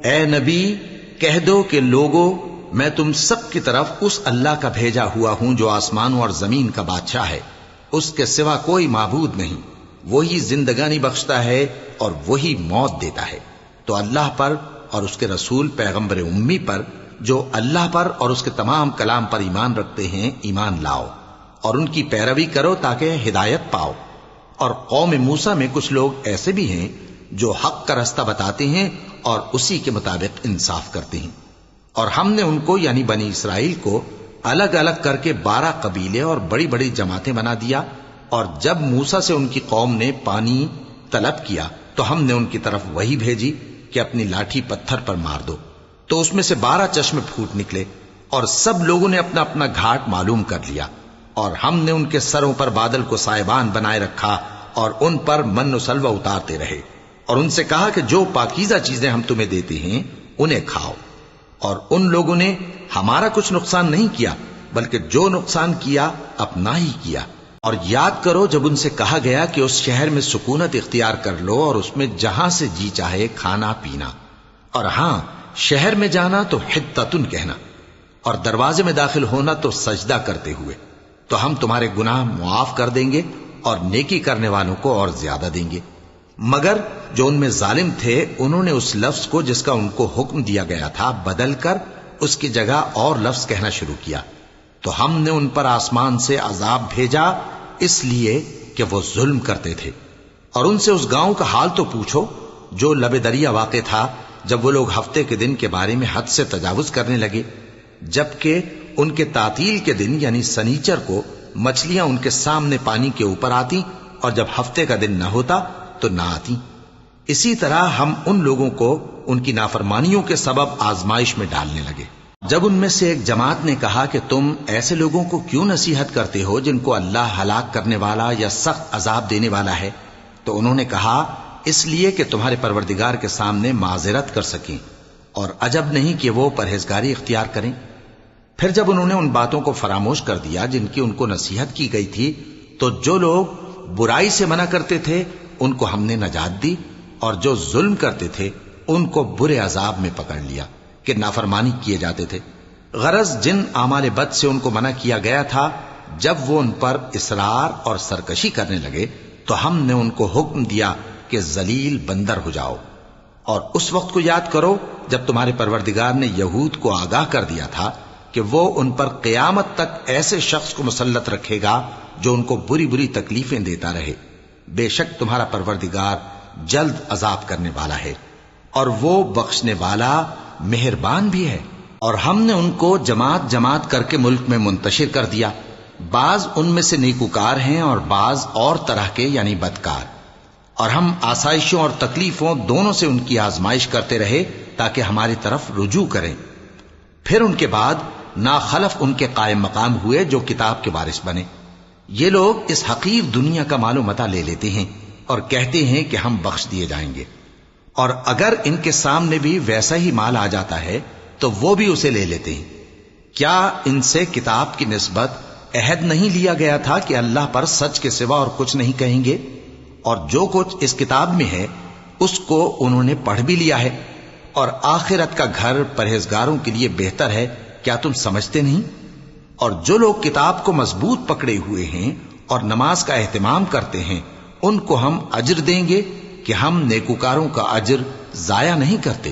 اے نبی کہہ دو کہ لوگو میں تم سب کی طرف اس اللہ کا بھیجا ہوا ہوں جو آسمانوں اور زمین کا بادشاہ ہے، اس کے سوا کوئی معبود نہیں، وہی زندگانی بخشتا ہے اور وہی موت دیتا ہے۔ تو اللہ پر اور اس کے رسول پیغمبر امی پر جو اللہ پر اور اس کے تمام کلام پر ایمان رکھتے ہیں ایمان لاؤ اور ان کی پیروی کرو تاکہ ہدایت پاؤ۔ اور قوم موسیٰ میں کچھ لوگ ایسے بھی ہیں جو حق کا راستہ بتاتے ہیں اور اسی کے مطابق انصاف کرتے ہیں، اور ہم نے ان کو یعنی بنی اسرائیل کو الگ الگ کر کے 12 قبیلے اور بڑی بڑی جماعتیں بنا دیا، اور جب موسیٰ سے ان کی قوم نے پانی طلب کیا تو ہم نے ان کی طرف وہی بھیجی کہ اپنی لاٹھی پتھر پر مار دو، تو اس میں سے 12 چشمے پھوٹ نکلے، اور سب لوگوں نے اپنا اپنا گھاٹ معلوم کر لیا، اور ہم نے ان کے سروں پر بادل کو سائبان بنائے رکھا اور ان پر من و سلوہ اتارتے رہے، اور ان سے کہا کہ جو پاکیزہ چیزیں ہم تمہیں دیتے ہیں انہیں کھاؤ، اور ان لوگوں نے ہمارا کچھ نقصان نہیں کیا بلکہ جو نقصان کیا اپنا ہی کیا۔ اور یاد کرو جب ان سے کہا گیا کہ اس شہر میں سکونت اختیار کر لو اور اس میں جہاں سے جی چاہے کھانا پینا، اور ہاں شہر میں جانا تو حتتن کہنا، اور دروازے میں داخل ہونا تو سجدہ کرتے ہوئے، تو ہم تمہارے گناہ معاف کر دیں گے اور نیکی کرنے والوں کو اور زیادہ دیں گے۔ مگر جو ان میں ظالم تھے انہوں نے اس لفظ کو جس کا ان کو حکم دیا گیا تھا بدل کر اس کی جگہ اور لفظ کہنا شروع کیا، تو ہم نے ان پر آسمان سے عذاب بھیجا اس لیے کہ وہ ظلم کرتے تھے۔ اور ان سے اس گاؤں کا حال تو پوچھو جو لب دریا واقع تھا، جب وہ لوگ ہفتے کے دن کے بارے میں حد سے تجاوز کرنے لگے، جبکہ ان کے تعطیل کے دن یعنی سنیچر کو مچھلیاں ان کے سامنے پانی کے اوپر آتی، اور جب ہفتے کا دن نہ ہوتا تو نہ آتی۔ اسی طرح ہم ان لوگوں کو ان کی نافرمانیوں کے سبب آزمائش میں ڈالنے لگے۔ جب ان میں سے ایک جماعت نے کہا کہ تم ایسے لوگوں کو کیوں نصیحت کرتے ہو جن کو اللہ ہلاک کرنے والا یا سخت عذاب دینے والا ہے، تو انہوں نے کہا اس لیے کہ تمہارے پروردگار کے سامنے معذرت کر سکیں، اور عجب نہیں کہ وہ پرہیزگاری اختیار کریں۔ پھر جب انہوں نے ان باتوں کو فراموش کر دیا جن کی ان کو نصیحت کی گئی تھی، تو جو لوگ برائی سے منع کرتے تھے ان کو ہم نے نجات دی، اور جو ظلم کرتے تھے ان کو برے عذاب میں پکڑ لیا کہ نافرمانی کیے جاتے تھے۔ غرض جن اعمال بد سے ان کو منع کیا گیا تھا، جب وہ ان پر اصرار اور سرکشی کرنے لگے تو ہم نے ان کو حکم دیا کہ ذلیل بندر ہو جاؤ۔ اور اس وقت کو یاد کرو جب تمہارے پروردگار نے یہود کو آگاہ کر دیا تھا کہ وہ ان پر قیامت تک ایسے شخص کو مسلط رکھے گا جو ان کو بری بری تکلیفیں دیتا رہے۔ بے شک تمہارا پروردگار جلد عذاب کرنے والا ہے، اور وہ بخشنے والا مہربان بھی ہے۔ اور ہم نے ان کو جماعت جماعت کر کے ملک میں منتشر کر دیا، بعض ان میں سے نیکوکار ہیں اور بعض اور طرح کے یعنی بدکار، اور ہم آسائشوں اور تکلیفوں دونوں سے ان کی آزمائش کرتے رہے تاکہ ہماری طرف رجوع کریں۔ پھر ان کے بعد ناخلف ان کے قائم مقام ہوئے جو کتاب کے وارث بنے۔ یہ لوگ اس حقیر دنیا کا مال و متاع لے لیتے ہیں اور کہتے ہیں کہ ہم بخش دیے جائیں گے، اور اگر ان کے سامنے بھی ویسا ہی مال آ جاتا ہے تو وہ بھی اسے لے لیتے ہیں۔ کیا ان سے کتاب کی نسبت عہد نہیں لیا گیا تھا کہ اللہ پر سچ کے سوا اور کچھ نہیں کہیں گے؟ اور جو کچھ اس کتاب میں ہے اس کو انہوں نے پڑھ بھی لیا ہے، اور آخرت کا گھر پرہیزگاروں کے لیے بہتر ہے، کیا تم سمجھتے نہیں؟ اور جو لوگ کتاب کو مضبوط پکڑے ہوئے ہیں اور نماز کا اہتمام کرتے ہیں ان کو ہم اجر دیں گے کہ ہم نیکوکاروں کا اجر ضائع نہیں کرتے۔